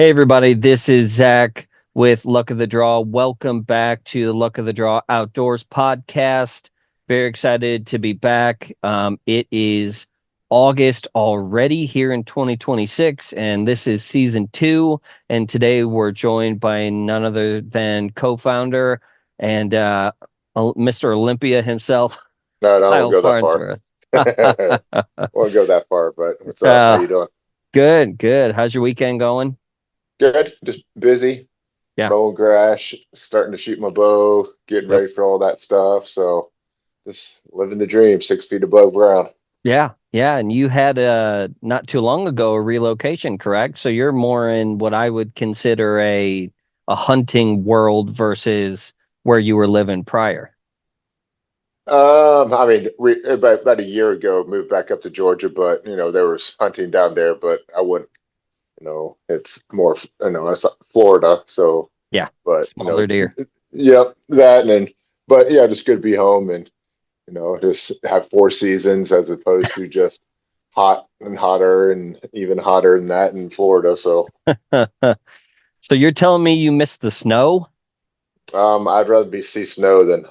Hey, everybody, this is Zach with Luck of the Draw. Welcome back to the Luck of the Draw Outdoors podcast. Very excited to be back. It is August already here in 2026, and this is season two. And today we're joined by none other than co founder and Mr. Olympia himself, No, no, I won't Kyle go that far. Farnsworth. Won't go that far, but what's up? How uh, you doing? Good, good. How's your weekend going? Good. Just busy, Yeah. mowing grass, starting to shoot my bow, getting Yep. ready for all that stuff. So just living the dream, 6 feet above ground. Yeah, yeah, and you had not too long ago a relocation, correct? So you're more in what I would consider a hunting world versus where you were living prior. I mean, we about a year ago moved back up to Georgia, but there was hunting down there, but I wouldn't, it's more, it's Florida. So, Yeah, but smaller deer. yep, that and then, but yeah, just good to be home and just have four seasons as opposed to just hot and hotter and even hotter than that in Florida. So So you're telling me you missed the snow? I'd rather be see snow than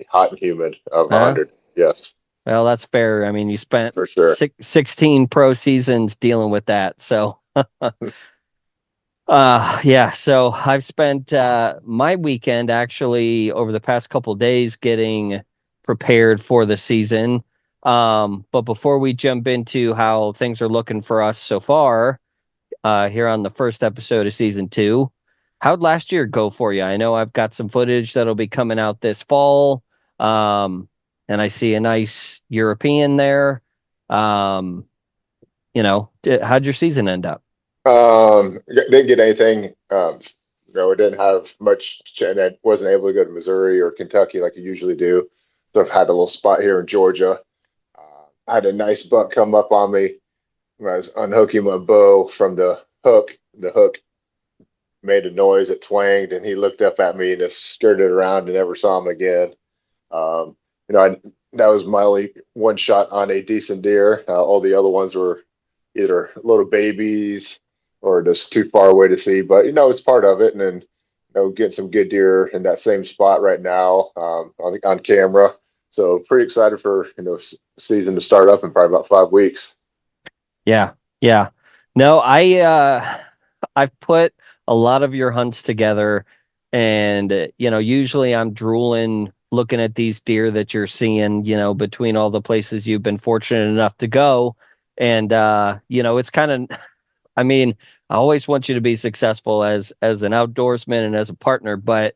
hot and humid of Huh? 100. Yes, Well, that's fair. I mean, you spent for sure. 16 pro seasons dealing with that. So yeah, so I've spent my weekend actually over the past couple days getting prepared for the season. But before we jump into how things are looking for us so far, here on the first episode of season two, how'd last year go for you? I know I've got some footage that'll be coming out this fall. Um, and I see a nice European there. Um, how'd your season end up? Didn't get anything. I didn't have much, and I wasn't able to go to Missouri or Kentucky like I usually do. So I've had a little spot here in Georgia. I had a nice buck come up on me when I was unhooking my bow from the hook. The hook made a noise, it twanged, and he looked up at me and just skirted around and never saw him again. Um, that was my only one shot on a decent deer. All the other ones were either little babies or just too far away to see. But it's part of it, and then getting some good deer in that same spot right now on camera. So pretty excited for season to start up in probably about 5 weeks. Yeah, yeah. No, I've put a lot of your hunts together and usually I'm drooling looking at these deer that you're seeing, between all the places you've been fortunate enough to go. And it's kind of I mean, I always want you to be successful as an outdoorsman and as a partner, but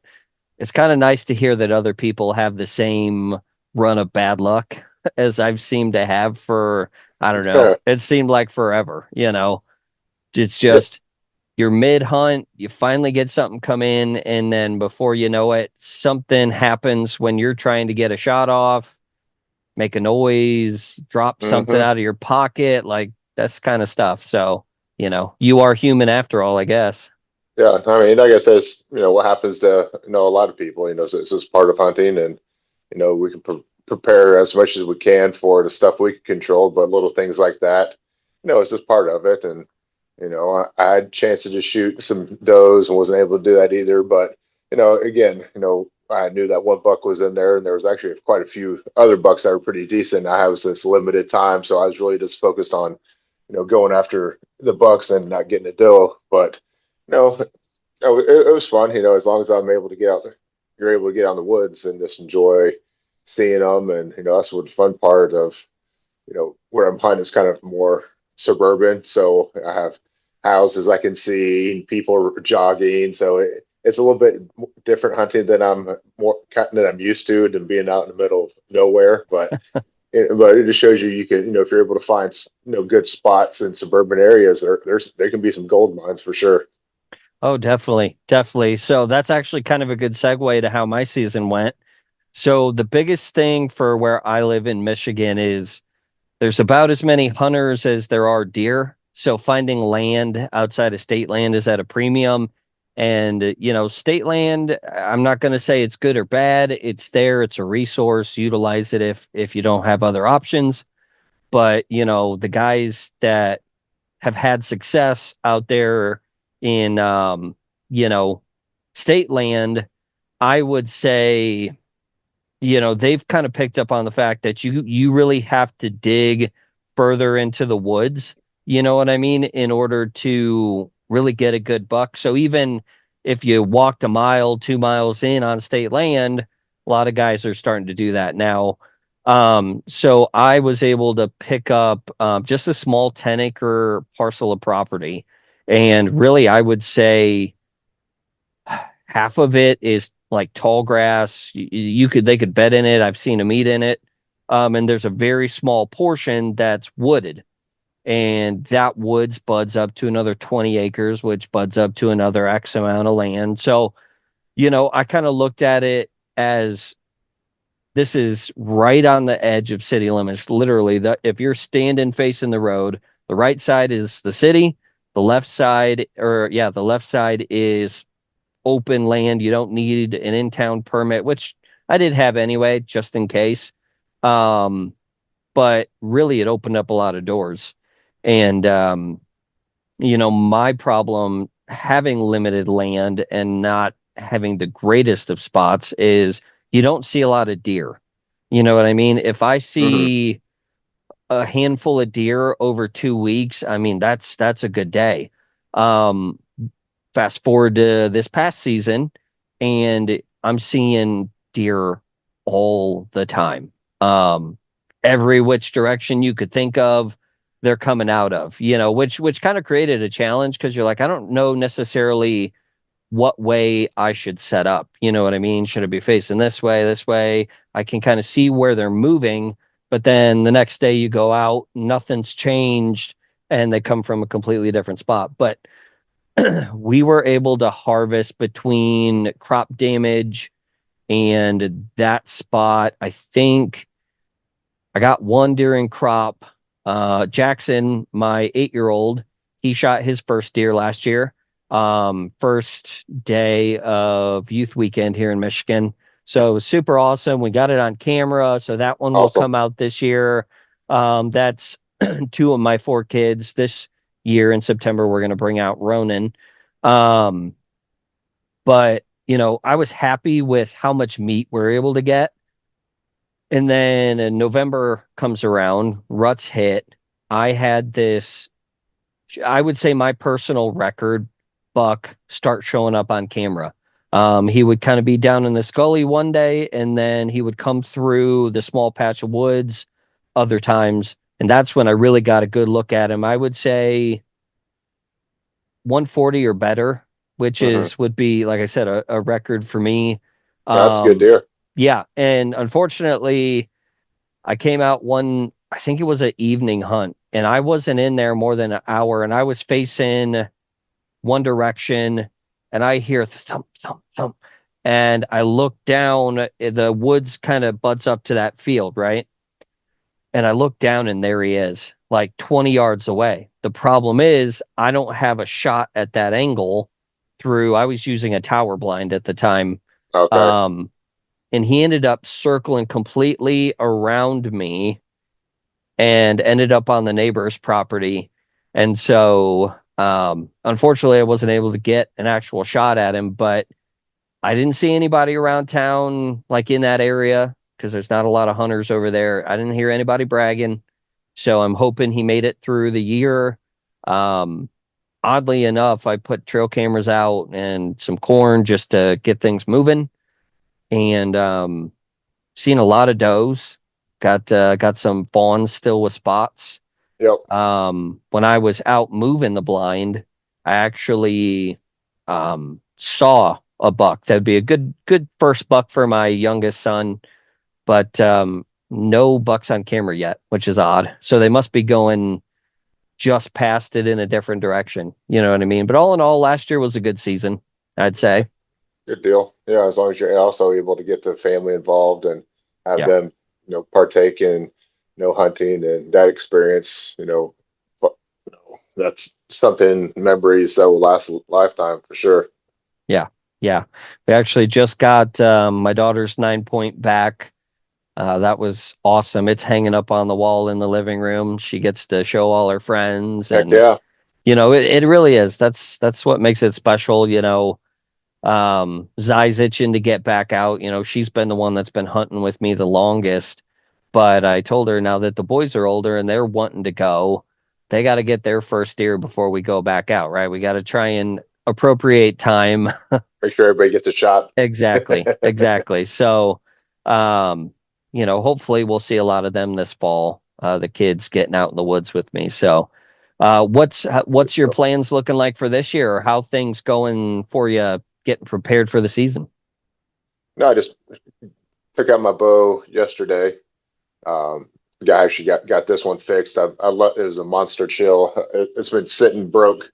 it's kind of nice to hear that other people have the same run of bad luck as I've seemed to have for, I don't know, it seemed like forever. It's just you're mid hunt, you finally get something come in, and then before you know it, something happens when you're trying to get a shot off, make a noise, drop something hmm out of your pocket, like that's kind of stuff. So, you are human after all, I guess. Yeah, I mean, like I said, what happens to a lot of people. So it's just part of hunting, and we can prepare as much as we can for the stuff we can control, but little things like that, it's just part of it. And I had a chance to just shoot some does and wasn't able to do that either. But again, I knew that one buck was in there, and there was actually quite a few other bucks that were pretty decent. I was this limited time, so I was really just focused on going after the bucks and not getting a doe. But you know, it was fun. As long as I'm able to get out, you're able to get out in the woods and just enjoy seeing them. And that's what the fun part of where I'm hunting is kind of more suburban. So I have houses I can see, people jogging. So it's a little bit different hunting than I'm used to than being out in the middle of nowhere. But it just shows you can if you're able to find good spots in suburban areas, there can be some gold mines for sure. Oh, definitely, definitely. So that's actually kind of a good segue to how my season went. So the biggest thing for where I live in Michigan is there's about as many hunters as there are deer. So finding land outside of state land is at a premium. And, state land, I'm not going to say it's good or bad. It's there, it's a resource. Utilize it if you don't have other options. But, the guys that have had success out there in you know, state land, I would say, they've kind of picked up on the fact that you really have to dig further into the woods, you know what I mean, in order to really get a good buck. So even if you walked a mile, 2 miles in on state land, a lot of guys are starting to do that now. So I was able to pick up just a small 10-acre parcel of property. And really, I would say half of it is like tall grass. They could bed in it. I've seen them eat in it. And there's a very small portion that's wooded, and that woods buds up to another 20 acres, which buds up to another X amount of land. So, I kind of looked at it as this is right on the edge of city limits. Literally, if you're standing facing the road, the right side is the city, the left side is open land. You don't need an in-town permit, which I did have anyway, just in case. Um, but really, it opened up a lot of doors. And my problem having limited land and not having the greatest of spots is you don't see a lot of deer. You know what I mean? If I Hmm. see a handful of deer over 2 weeks, I mean that's a good day. Um, Fast forward to this past season, and I'm seeing deer all the time. Um, every which direction you could think of, they're coming out of, which kind of created a challenge because you're like, I don't know necessarily what way I should set up. You know what I mean? Should it be facing this way, this way? I can kind of see where they're moving, but then the next day you go out, nothing's changed, and they come from a completely different spot. But we were able to harvest between crop damage and that spot. I think I got one during crop. Jackson, my 8-year-old, he shot his first deer last year. First day of youth weekend here in Michigan. So it was super awesome. We got it on camera. So that one will Awesome. come out this year. That's two of my four kids. This year in September, we're going to bring out Ronan. Um, but I was happy with how much meat we're able to get. And then in November comes around, ruts hit. I had this, I would say my personal record buck start showing up on camera. He would kind of be down in the Scully one day, and then he would come through the small patch of woods other times. And that's when I really got a good look at him. I would say 140 or better, which Hmm. would be, like I said, a record for me. Yeah, that's a good Um, deer. yeah, and unfortunately, I came out I think it was an evening hunt, and I wasn't in there more than an hour, and I was facing one direction, and I hear thump, thump, thump, and I look down, the woods kind of butts up to that field, right? And I look down and there he is, like 20 yards away. The problem is I don't have a shot at that angle I was using a tower blind at the time. Okay. Um, and he ended up circling completely around me and ended up on the neighbor's property. And so, unfortunately, I wasn't able to get an actual shot at him, but I didn't see anybody around town, like in that area, because there's not a lot of hunters over there. I didn't hear anybody bragging. So I'm hoping he made it through the year. Um, Oddly enough, I put trail cameras out and some corn just to get things moving, and seen a lot of does. Got some fawns still with spots. Yep. When I was out moving the blind, I actually saw a buck. That'd be a good first buck for my youngest son, but no bucks on camera yet, which is odd. So they must be going just past it in a different direction. You know what I mean? But all in all, last year was a good season, I'd say. Good deal. Yeah, as long as you're also able to get the family involved and have Yeah. them, partake in, hunting and that experience, but, that's something memories that will last a lifetime for sure. Yeah. Yeah. We actually just got my daughter's 9 point back. That was awesome. It's hanging up on the wall in the living room. She gets to show all her friends, Heck and yeah. It really is. That's what makes it special. Zai's itching to get back out. She's been the one that's been hunting with me the longest. But I told her now that the boys are older and they're wanting to go, they got to get their first deer before we go back out, right? We got to try and appropriate time. Make sure everybody gets a shot. Exactly. Exactly. So, hopefully we'll see a lot of them this fall. The kids getting out in the woods with me. So, what's your plans looking like for this year, or how things going for you getting prepared for the season? No, I just took out my bow yesterday. Guy actually got this one fixed. I love it was a monster chill. It's been sitting broke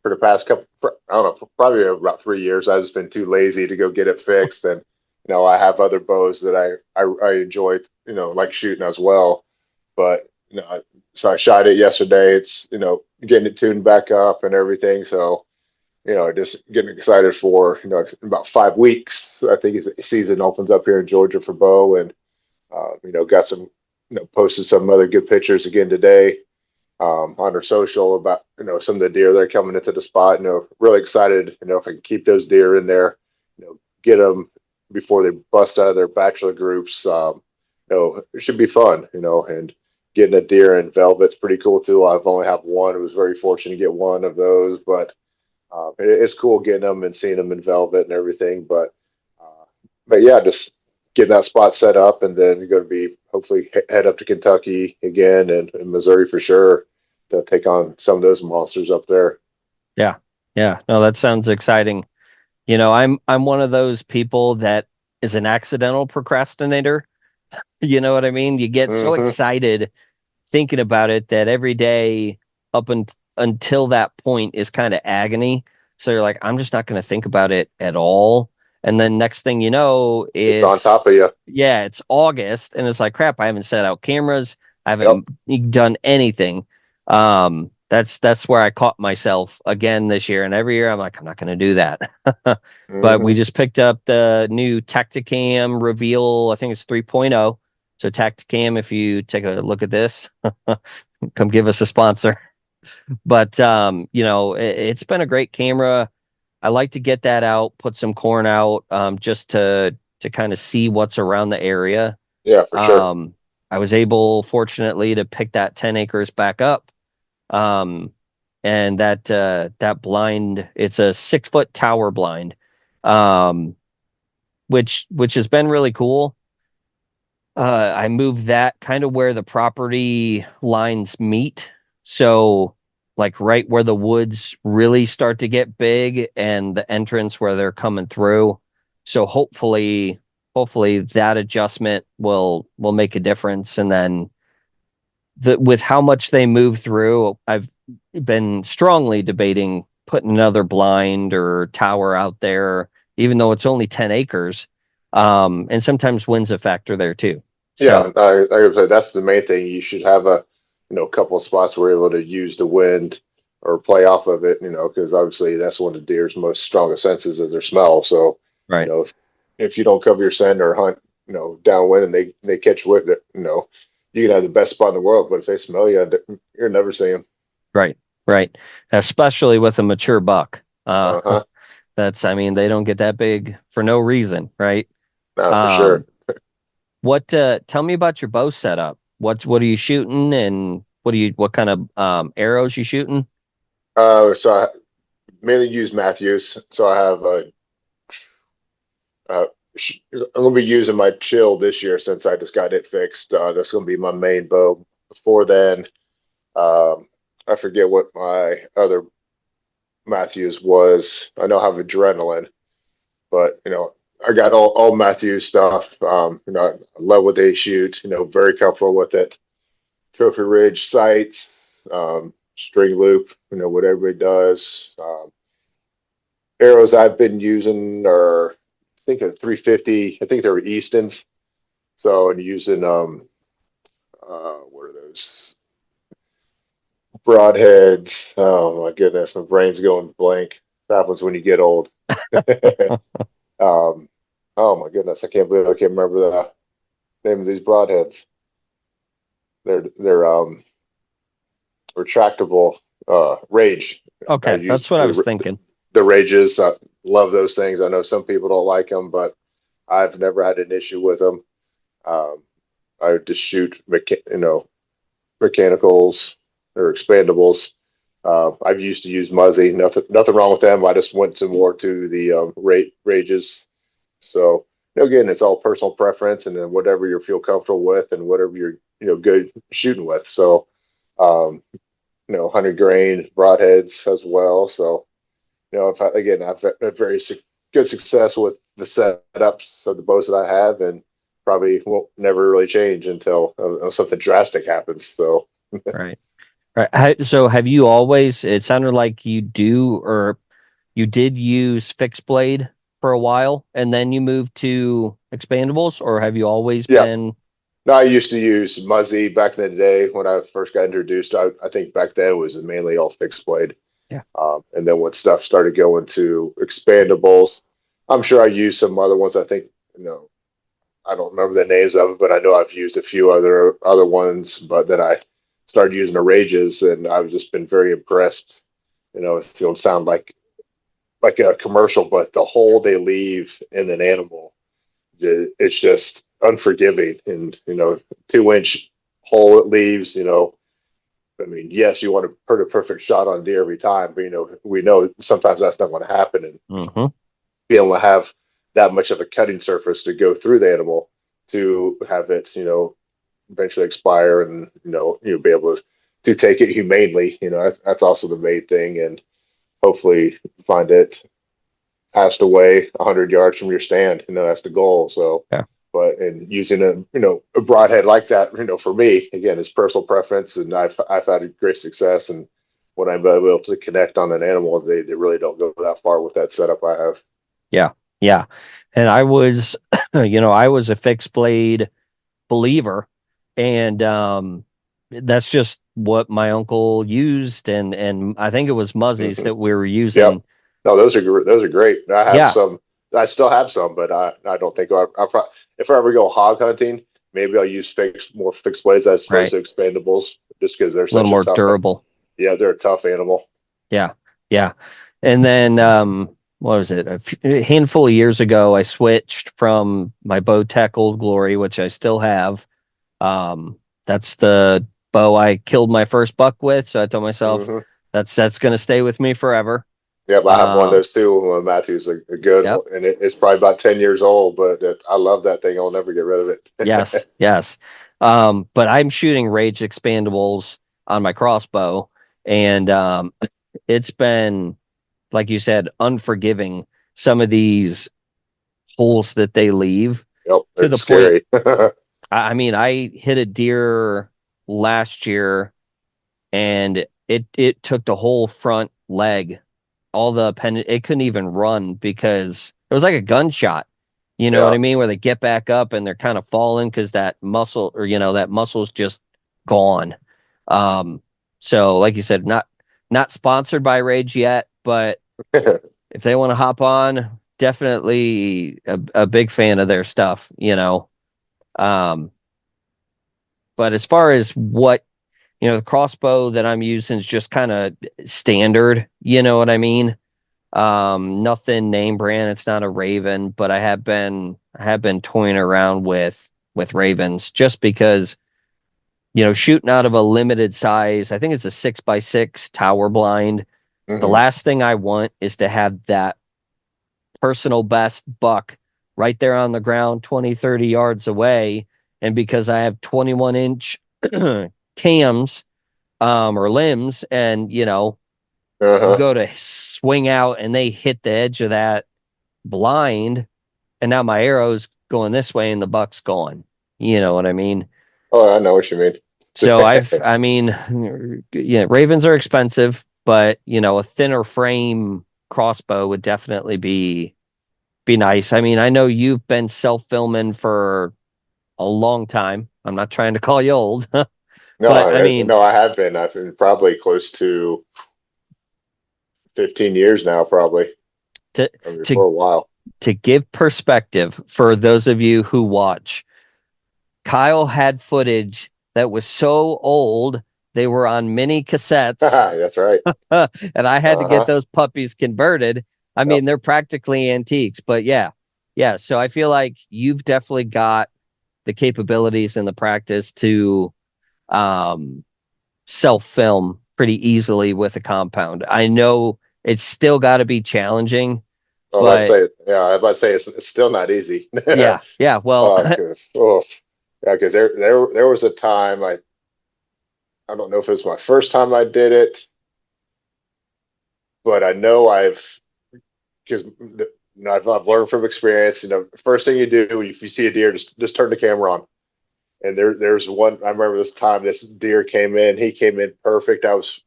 for the past couple, I don't know, probably about 3 years. I've just been too lazy to go get it fixed. And, I have other bows that I enjoy, like shooting as well. But, so I shot it yesterday. It's, getting it tuned back up and everything. So, just getting excited for, in about 5 weeks, I think the season opens up here in Georgia for bow. And, got some, posted some other good pictures again today on our social about some of the deer that are coming into the spot. Really excited. If I can keep those deer in there, get them before they bust out of their bachelor groups. It should be fun. And getting a deer in velvet's pretty cool too. I've only have one. I was very fortunate to get one of those, but it's cool getting them and seeing them in velvet and everything. But yeah, just getting that spot set up, and then you're going to be hopefully head up to Kentucky again and Missouri for sure to take on some of those monsters up there. Yeah. Yeah. No, that sounds exciting. I'm one of those people that is an accidental procrastinator. You know what I mean? You get so Hmm. excited thinking about it that every day until that point is kind of agony. So you're like, I'm just not going to think about it at all. And then next thing you know, It's on top of you. it's August, and it's like, crap, I haven't set out cameras. I Yep. haven't done anything. That's where I caught myself again this year. And every year I'm like, I'm not going to do that. But we Hmm. just picked up the new Tacticam Reveal. I think it's 3.0. So Tacticam, if you take a look at this, come give us a sponsor. But it's been a great camera. I like to get that out, put some corn out, just to kind of see what's around the area. Yeah, for sure. I was able, fortunately, to pick that 10 acres back up. Um, and that blind, it's a 6 foot tower blind, um, which has been really cool. I moved that kind of where the property lines meet. So, like right where the woods really start to get big and the entrance where they're coming through. So hopefully that adjustment will make a difference. And then with how much they move through, I've been strongly debating putting another blind or tower out there, even though it's only 10 acres. And sometimes wind's a factor there too. Yeah, So, I would say that's the main thing. You should have a couple of spots where you're able to use the wind or play off of it. Because obviously that's one of the deer's most strongest senses is their smell. So, right. if you don't cover your scent or hunt, downwind and they catch with it, you can have the best spot in the world, but if they smell you, you're never seeing them. Right, right. Especially with a mature buck. Uh-huh. I mean, they don't get that big for no reason, right? Nah, for sure. Um, tell me about your bow setup. What are you shooting and what kind of arrows you shooting? So I mainly use Matthews. So I have uh, I'm gonna be using my chill this year since I just got it fixed. That's gonna be my main bow. Before then, um, I forget what my other Matthews was. I know I have adrenaline, but I got all Matthews stuff. I love what they shoot. Very comfortable with it. Trophy Ridge sights, string loop. What everybody does. Arrows I've been using are, I think, a 350. I think they were Easton's. So and using what are those broadheads? Oh my goodness, my brain's going blank. That happens when you get old. Um, oh my goodness, I can't believe I can't remember the name of these broadheads. They're retractable. Rage. I Okay, use that's what I was thinking. the Rages. I love those things. I know some people don't like them, but I've never had an issue with them. Um, I would just shoot, mechanicals or expandables. I've used to use Muzzy. Nothing wrong with them. I just went to more to the Rages. So again, it's all personal preference, and then whatever you feel comfortable with, and whatever you're good shooting with. So, 100 grain broadheads as well. So, if again, I've had very good success with the setups of the bows that I have, and probably won't never really change until something drastic happens. So, Right. Right. So have you always, it sounded like you do, or you did use fixed blade for a while and then you moved to expandables, or have you always yeah. been? No, I used to use Muzzy back in the day when I first got introduced. I think back then it was mainly all fixed blade. Yeah. And then when stuff started going to expandables, I'm sure I used some other ones. I think, I don't remember the names of it, but I know I've used a few other ones. But then I started using the Rages, and I've just been very impressed. It don't sound like a commercial, but the hole they leave in an animal, it's just unforgiving. And 2-inch hole it leaves. I mean, yes, you want to put a perfect shot on deer every time, but we know sometimes that's not going to happen. And Hmm. be able to have that much of a cutting surface to go through the animal to have it, eventually expire, and you'll be able to take it humanely. That's also the main thing, and hopefully find it passed away 100 yards from your stand. That's the goal. So, Yeah. but and using a broadhead like that, for me again, it's personal preference, and I've had a great success. And when I'm able to connect on an animal, they really don't go that far with that setup I have. Yeah. Yeah. And I was, I was a fixed blade believer, and that's just what my uncle used, and I think it was Muzzies Hmm. that we were Yep. using. No, those are great. I have Yeah. some. I still have some, but I don't think if I ever go hog hunting, maybe I'll use more fixed blades as opposed Right. to expandables, just because they're A little such a more tough. durable. Yeah, they're a tough animal. Yeah. Yeah. And then what was it? A handful of years ago, I switched from my Bowtech Old Glory, which I still have. That's the bow I killed my first buck with, so I told myself Hmm. that's going to stay with me forever. Yep, I have one of Um, those too. Matthew's a good, yep. and it's probably about 10 years old, but I love that thing. I'll never get rid of Yes, it. yes. But I'm shooting Rage expandables on my crossbow, and it's been, like you said, unforgiving. Some of these holes that they leave, Yep, to the it's point. scary. I mean, I hit a deer last year, and it took the whole front leg, all the appendage. It couldn't even run because it was like a gunshot. You know what Yeah. I mean? Where they get back up and they're kind of falling because that muscle, or that muscle's just gone. Um, so like you said, not sponsored by Rage yet, but if they want to hop on, definitely a big fan of their stuff. Um, but as far as what, the crossbow that I'm using is just kind of standard, you know what I mean? Nothing name brand. It's not a Raven, but I have been toying around with Ravens just because, shooting out of a limited size. I think it's a 6x6 tower blind. The Hmm. last thing I want is to have that personal best buck right there on the ground, 20, 30 yards away. And because I have 21-inch cams, or limbs, and you Uh-huh. go to swing out and they hit the edge of that blind, and now my arrow's going this way and the buck's gone. You know what I mean? Oh, I know what you mean. So I mean, yeah, Ravens are expensive, but a thinner frame crossbow would definitely be nice. I mean, I know you've been self-filming for a long time. I'm not trying to call you old, No, but I mean, no, I have been. I've been probably close to 15 years now, probably. to I mean, to for a while. to give perspective for those of you who watch, Kyle had footage that was so old They were on mini cassettes, That's right. and I had to get Uh-huh. those puppies converted. I Yep. mean, they're practically antiques, but yeah. Yeah, so I feel like you've definitely got the capabilities and the practice to um self film pretty easily with a compound. I know it's still got to be challenging, I was about to but say, yeah, I was about to say it's still not easy. yeah, yeah. Well, Oh, yeah, because there was a time I don't know if it was my first time I did it, but I know because I've learned from experience. First thing you do if you see a deer, just turn the camera on. And there's one. I remember this time this deer came in. He came in perfect. I was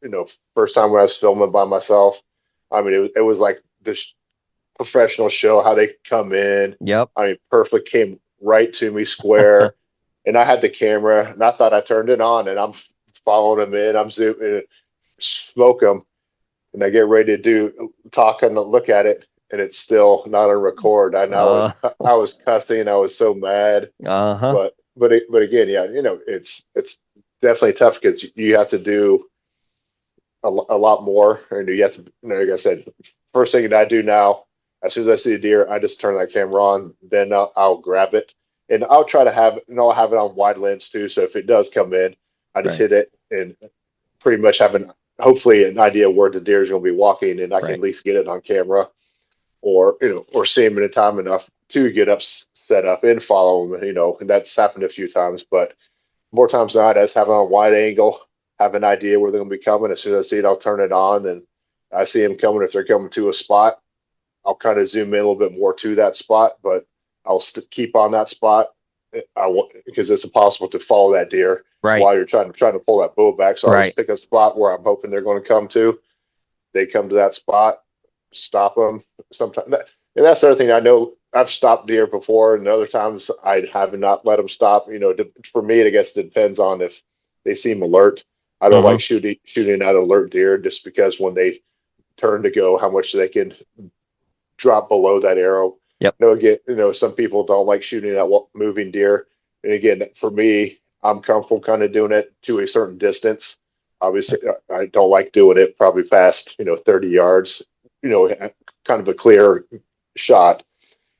first time when I was filming by myself. I mean it was like this professional show how they come in. yep. I mean perfect. Came right to me square, and I had the camera and I thought I turned it on and I'm following him in. I'm zooming, smoke him, and I get ready to talk and look at it, and it's still not on record. I know Uh, I was cussing. I was so mad, uh-huh. but again, yeah, it's definitely tough because you have to do a lot more, and you have to, like I said, first thing that I do now, as soon as I see a deer, I just turn that camera on, then I'll grab it, and I'll try to I'll have it on wide lens too. So if it does come in, I just Right, hit it and pretty much have hopefully an idea where the deer is going to be walking, and I can right, at least get it on camera, or or see him in a time enough to get up, set up, and follow him. And that's happened a few times, but more times than not, I just have it on wide angle, have an idea where they're going to be coming. As soon as I see it, I'll turn it on, and I see them coming. If they're coming to a spot, I'll kind of zoom in a little bit more to that spot, but I'll keep on that spot. Because it's impossible to follow that deer right, while you're trying to pull that bull back. So I'll right. just pick a spot where I'm hoping they're going to come to. They come to that spot, stop them. Sometimes, and that's the other thing. I know I've stopped deer before, and other times I have not let them stop. For me, I guess it depends on if they seem alert. I don't Mm-hmm. like shooting at alert deer just because when they turn to go, how much they can drop below that arrow. Yep. Again, some people don't like shooting at moving deer, and again, for me, I'm comfortable kind of doing it to a certain distance. Obviously, I don't like doing it probably past 30 yards. Kind of a clear shot.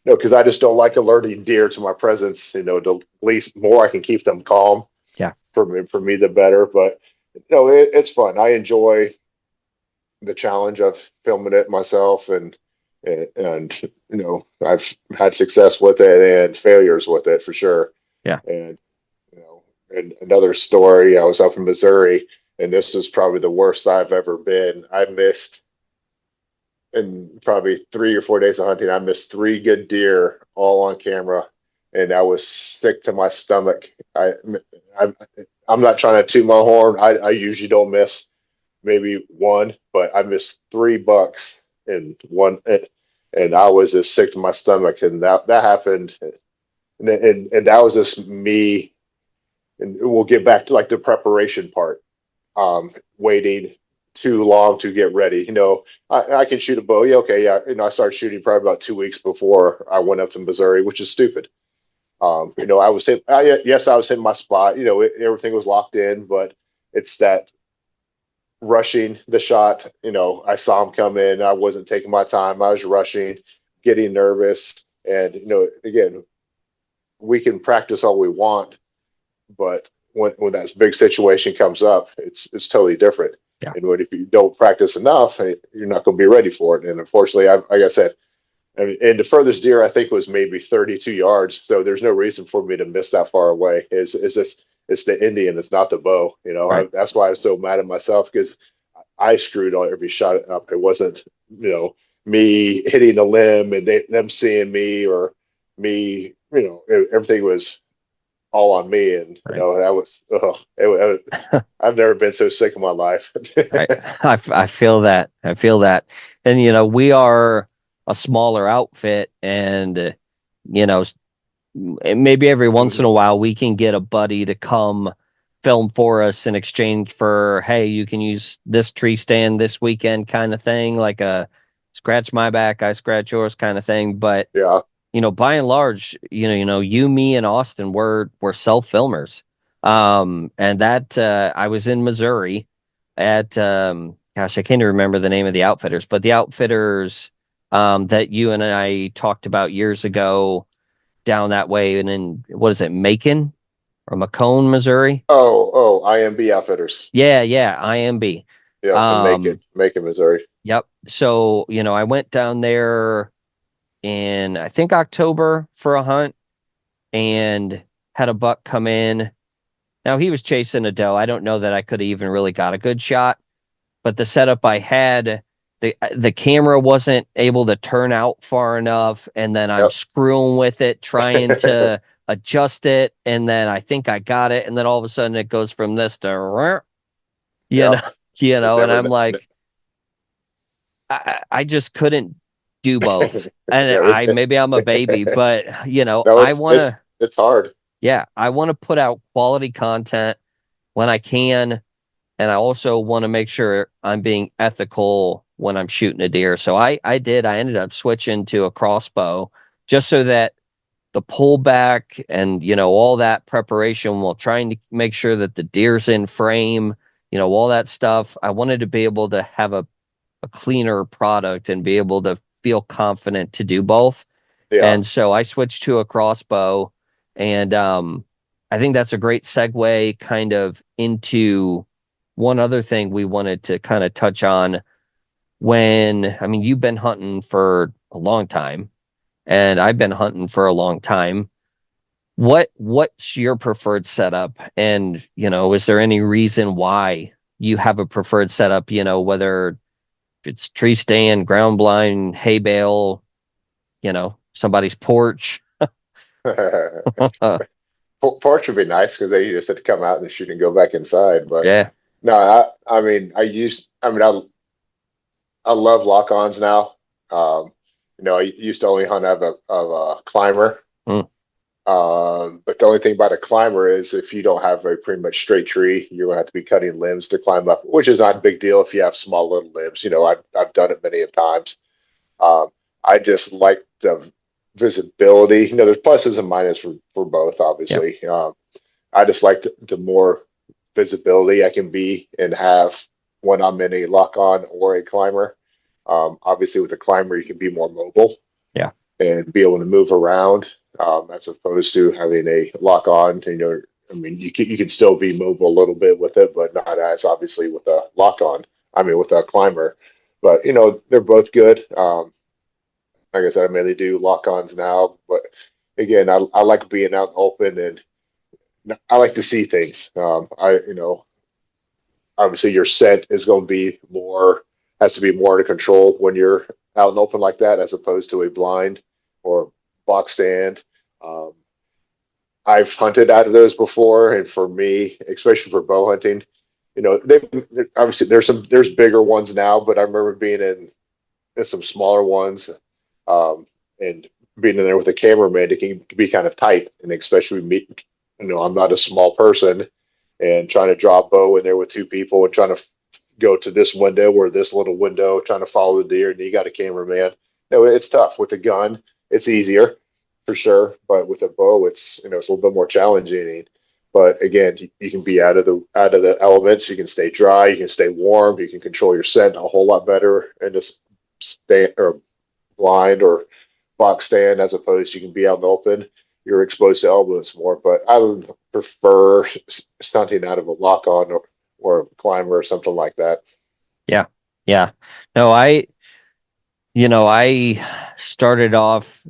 Because I just don't like alerting deer to my presence. The least more I can keep them calm. Yeah. For me, the better. But it's fun. I enjoy the challenge of filming it myself, and I've had success with it and failures with it for sure. Yeah. And and another story, I was up in Missouri, and this was probably the worst I've ever been. I missed in probably 3 or 4 days of hunting. I missed three good deer all on camera, and I was sick to my stomach. I I'm not trying to toot my horn. I usually don't miss maybe one, but I missed three bucks in one, and I was just sick to my stomach, and that happened, and that was just me. And we'll get back to like the preparation part. Waiting too long to get ready. I can shoot a bow. Yeah, okay, yeah. I started shooting probably about 2 weeks before I went up to Missouri, which is stupid. I was hit. Yes, I was hitting my spot. Everything was locked in, but it's that rushing the shot. I saw him come in. I wasn't taking my time. I was rushing, getting nervous, and again, we can practice all we want, but when that big situation comes up, it's totally different. Yeah. And if you don't practice enough, you're not going to be ready for it. And unfortunately, like I said, and the furthest deer I think was maybe 32 yards. So there's no reason for me to miss that far away. Is this? It's the Indian. It's not the bow. Right. That's why I was so mad at myself because I screwed on every shot up. It wasn't me hitting a limb and them seeing me or me. Everything was all on me, and Right. that was I've never been so sick in my life. Right. I feel that. I feel that. And we are a smaller outfit, and you know, maybe every once in a Mhm. while we can get a buddy to come film for us in exchange for, hey, you can use this tree stand this weekend kind of thing, like a scratch my back, I scratch yours kind of thing. But Yeah, by and large, you, me and Austin, we're self filmers. And that I was in Missouri at gosh, I can't even remember the name of the outfitters, but the outfitters that you and I talked about years ago down that way, and in what is it, Macon or Macomb, Missouri? IMB Outfitters. Yeah, yeah, IMB. Yep, in Um, Macon, Missouri. yep. So, I went down there in I think October for a hunt and had a buck come in. Now he was chasing a doe. I don't know that I could have even really got a good shot, but the setup I had, the camera wasn't able to turn out far enough, and then I'm Yep. screwing with it, trying to adjust it, and then I think I got it, and then all of a sudden it goes from this to, you know, Yep. It and never, I'm like, I just couldn't do both. And yeah, I maybe I'm a baby, but no, I want to, it's hard. yeah, I want to put out quality content when I can. And I also want to make sure I'm being ethical when I'm shooting a deer. So I ended up switching to a crossbow just so that the pullback and, all that preparation while trying to make sure that the deer's in frame, all that stuff. I wanted to be able to have a cleaner product and be able to feel confident to do both. Yeah. And so I switched to a crossbow, and I think that's a great segue kind of into one other thing we wanted to kind of touch on. I mean, you've been hunting for a long time, and I've been hunting for a long time. What's your preferred setup? And, is there any reason why you have a preferred setup, whether it's tree stand, ground blind, hay bale, somebody's porch? Porch would be nice because they just had to come out and shoot and go back inside. But Yeah. no, I mean, I love lock-ons now. I used to only hunt of a climber. Mm, But the only thing about a climber is if you don't have a pretty much straight tree, you're gonna have to be cutting limbs to climb up, which is not a big deal if you have small little limbs. I've done it many of times. Um, I just like the visibility. There's pluses and minuses for both, yeah. obviously. I just like the more visibility I can be and have when I'm in a lock on or a climber. Obviously, with a climber, you can be more mobile Yeah. and be able to move around, as opposed to having a lock on. I mean, you can still be mobile a little bit with it, but not as obviously with a lock on. I mean, with a climber. But they're both good. Like I said, I mainly do lock ons now, but again, I like being out in the open and I like to see things. Obviously your scent is going to be more, has to be more under control when you're out and open like that, as opposed to a blind or box stand. Um, I've hunted out of those before, and for me, especially for bow hunting, they obviously there's bigger ones now, but I remember being in some smaller ones, and being in there with a cameraman. It can be kind of tight, and especially me. I'm not a small person, and trying to draw a bow in there with two people and trying to go to this window or this little window, trying to follow the deer, and you got a cameraman. No, it's tough. With a gun, it's easier for sure, but with a bow, it's a little bit more challenging. But again, you can be out of the elements. You can stay dry. You can stay warm. You can control your scent a whole lot better, and just stay or blind or box stand, as opposed to you can be out in the open. You're exposed to elements more. But I would prefer stunting out of a lock on or a climber or something like that. Yeah. Yeah. No, I started off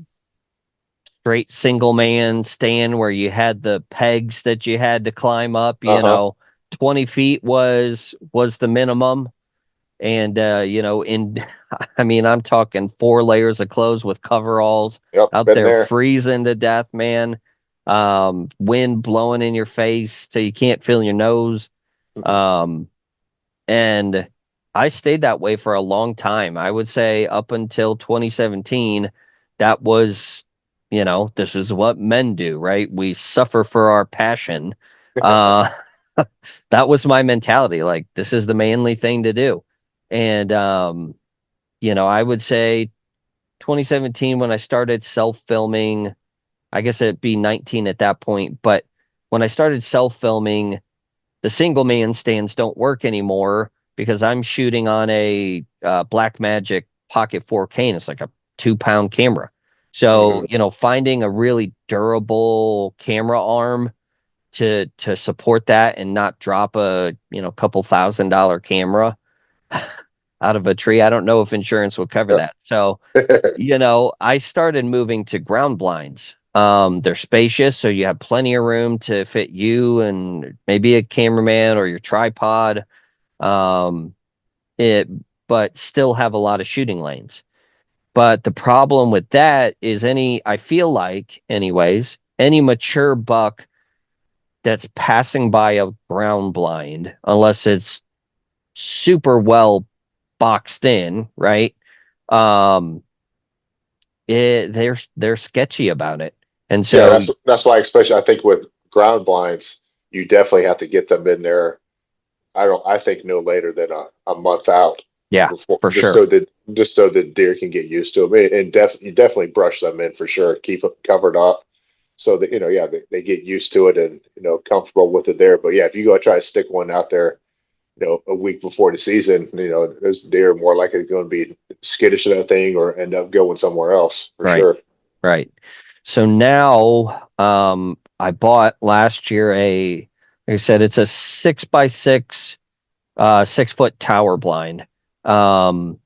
straight single man stand where you had the pegs that you had to climb up, Uh huh. 20 feet was the minimum. And in I mean, I'm talking 4 layers of clothes with coveralls Yep. out Been there there. freezing to death, man. Wind blowing in your face so you can't feel your nose. Um, and I stayed that way for a long time. I would say up until 2017, that was, this is what men do, right? We suffer for our passion. Uh, that was my mentality. Like, this is the manly thing to do. And, I would say 2017 when I started self filming, I guess it'd be 19 at that point, but when I started self filming, the single man stands don't work anymore because I'm shooting on a Blackmagic Pocket 4K, and it's like a 2 pound camera. So, Hmm. finding a really durable camera arm to support that and not drop a, couple $1,000 camera out of a tree. I don't know if insurance will cover Yeah. that. So, I started moving to ground blinds. They're spacious, so you have plenty of room to fit you and maybe a cameraman or your tripod. Um, it, but still have a lot of shooting lanes. But the problem with that is I feel like, anyways, any mature buck that's passing by a ground blind, unless it's super well boxed in, right? Um, they're sketchy about it. And Yeah, so, that's why, especially I think with ground blinds, you definitely have to get them in there. I think no later than a month out yeah, before, for sure. just so the deer can get used to them, and you definitely brush them in for sure. Keep it covered up so that yeah, they get used to it and comfortable with it there. But yeah, if you go try to stick one out there, a week before the season, those deer are more likely going to be skittish to that thing or end up going somewhere else for Right, sure. right. So now, I bought last year like I said, it's a 6x6, 6 foot tower blind. Um,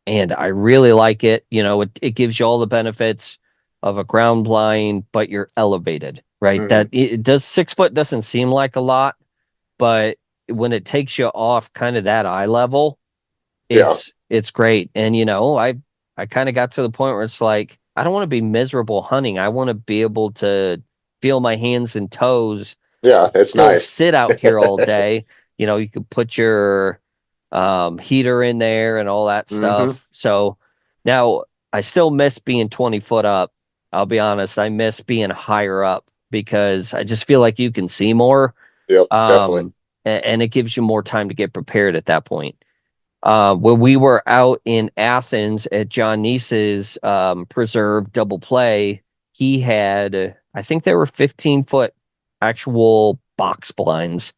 and I really like it. It gives you all the benefits of a ground blind, but you're elevated, right? Hmm. It does 6 foot doesn't seem like a lot, but when it takes you off kind of that eye level, Yeah, it's great. And I kind of got to the point where it's like I don't want to be miserable hunting. I want to be able to feel my hands and toes, yeah, it's still nice. sit out here all day. You could put your heater in there and all that Hmm. stuff. So now I still miss being 20 foot up. I'll be honest, I miss being higher up because I just feel like you can see more. Yep, definitely. And it gives you more time to get prepared at that point. When we were out in Athens at John Neese's preserve double play, he had, I think they were 15-foot actual box blinds,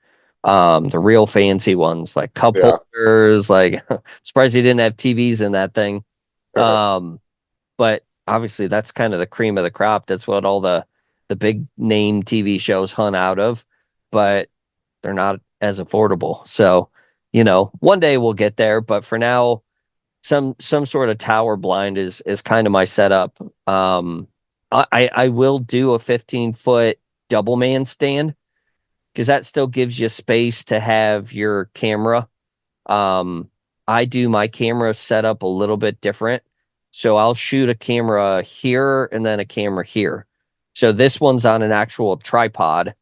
the real fancy ones, like cup Yeah. holders. Like, surprised he didn't have TVs in that thing. Um, but obviously, that's kind of the cream of the crop. That's what all the big name TV shows hunt out of. But they're not as affordable. So, one day we'll get there, but for now, some sort of tower blind is kind of my setup. I will do a 15-foot double man stand because that still gives you space to have your camera. Um, I do my camera set up a little bit different. So I'll shoot a camera here and then a camera here. So this one's on an actual tripod,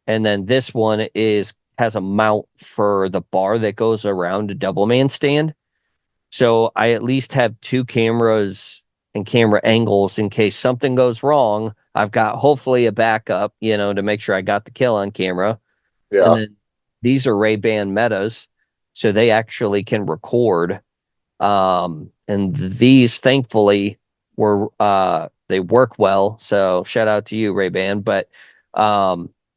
and then this one has a mount for the bar that goes around a double man stand. So I at least have two cameras and camera angles in case something goes wrong. I've got hopefully a backup, to make sure I got the kill on camera. And Yeah. then these are Ray-Ban Metas, so they actually can record. And these thankfully they work well. So shout out to you, Ray-Ban. But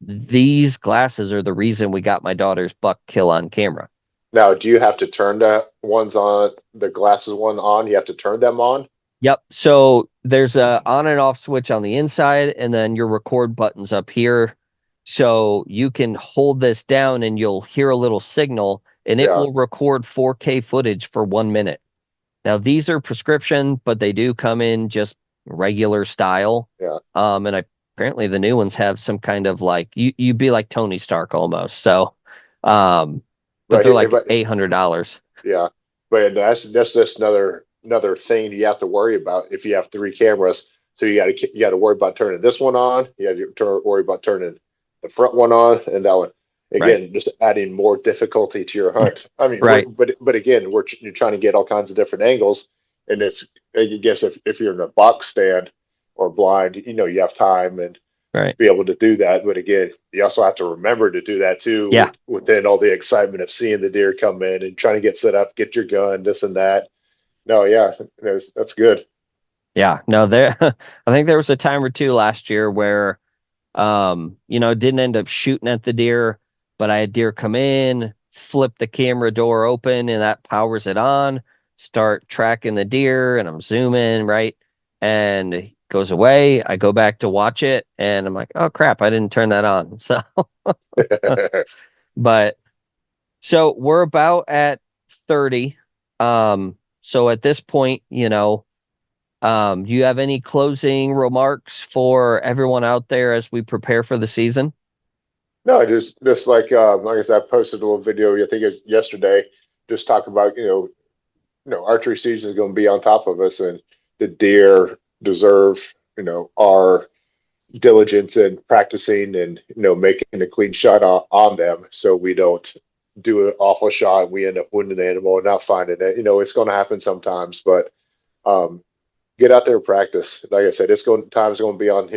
these glasses are the reason we got my daughter's buck kill on camera. Now, do you have to turn the glasses one on? You have to turn them on? Yep. So there's a on and off switch on the inside, and then your record buttons up here. So you can hold this down and you'll hear a little signal and it Yeah. will record 4K footage for 1 minute. Now these are prescription, but they do come in just regular style. Yeah. And apparently the new ones have some kind of like you'd be like Tony Stark almost. So um, but But they're like but $800. yeah. But that's just another thing you have to worry about if you have three cameras. So you got to worry about turning this one on. You got to worry about turning the front one on, and that one Right. again, just adding more difficulty to your hunt. I mean, Right. but again, you're trying to get all kinds of different angles, and I guess if you're in a box stand or blind, you have time and Right. be able to do that. But again, you also have to remember to do that too Yeah. within all the excitement of seeing the deer come in and trying to get set up, get your gun, this and that. No, yeah, that's good. Yeah, no, there. I think there was a time or two last year where Didn't end up shooting at the deer, but I had deer come in, flip the camera door open, and that powers it on, start tracking the deer, and I'm zooming, right? And it goes away. I go back to watch it, and I'm like, oh crap, I didn't turn that on. So, but so we're about at 30. So at this point, do you have any closing remarks for everyone out there as we prepare for the season? No, just like I said, I posted a little video. I think it was yesterday. Just talk about archery season is going to be on top of us, and the deer deserve our diligence in practicing and making a clean shot on them, so we don't do an awful shot and we end up wounding the animal and not finding it. It's going to happen sometimes, but um, get out there and practice. Like I said, time's going to be on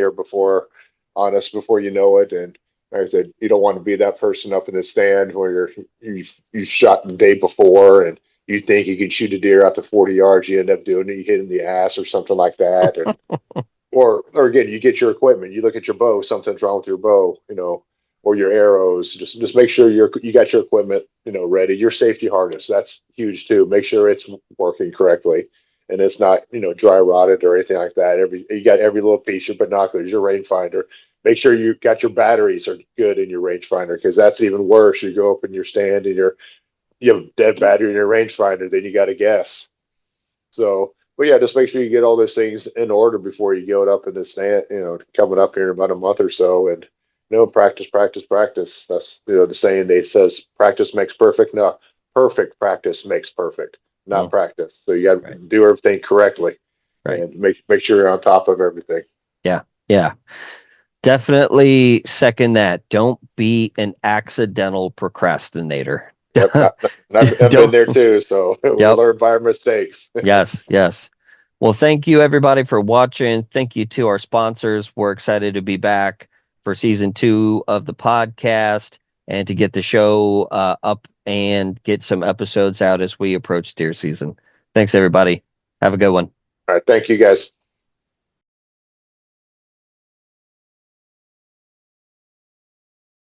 us before you know it. And like I said, you don't want to be that person up in the stand where you shot the day before and you think you can shoot a deer out to 40 yards. You end up doing it, you hit in the ass or something like that. Or again, you get your equipment, you look at your bow, something's wrong with your bow, or your arrows. Just make sure you got your equipment, ready. Your safety harness, that's huge too. Make sure it's working correctly and it's not, dry rotted or anything like that. You got every little piece, your binoculars, your rangefinder. Make sure you got your batteries are good in your rangefinder, because that's even worse. You go up in your stand and you have a dead battery in your rangefinder, then you got to guess. So, but yeah, just make sure you get all those things in order before you go up in the stand, coming up here in about a month or so. And, practice, practice, practice. That's, the saying they says practice makes perfect. No, perfect practice makes perfect, not Mm, practice. So you got to right, do everything correctly right. and make sure you're on top of everything. Yeah, yeah. Definitely second that. Don't be an accidental procrastinator. Yep. I've been Don't. there too. So we'll Yep. learn by our mistakes. Yes, yes. Well, thank you everybody for watching. Thank you to our sponsors. We're excited to be back for season 2 of the podcast and to get the show up and get some episodes out as we approach deer season. Thanks, everybody. Have a good one. All right. Thank you guys.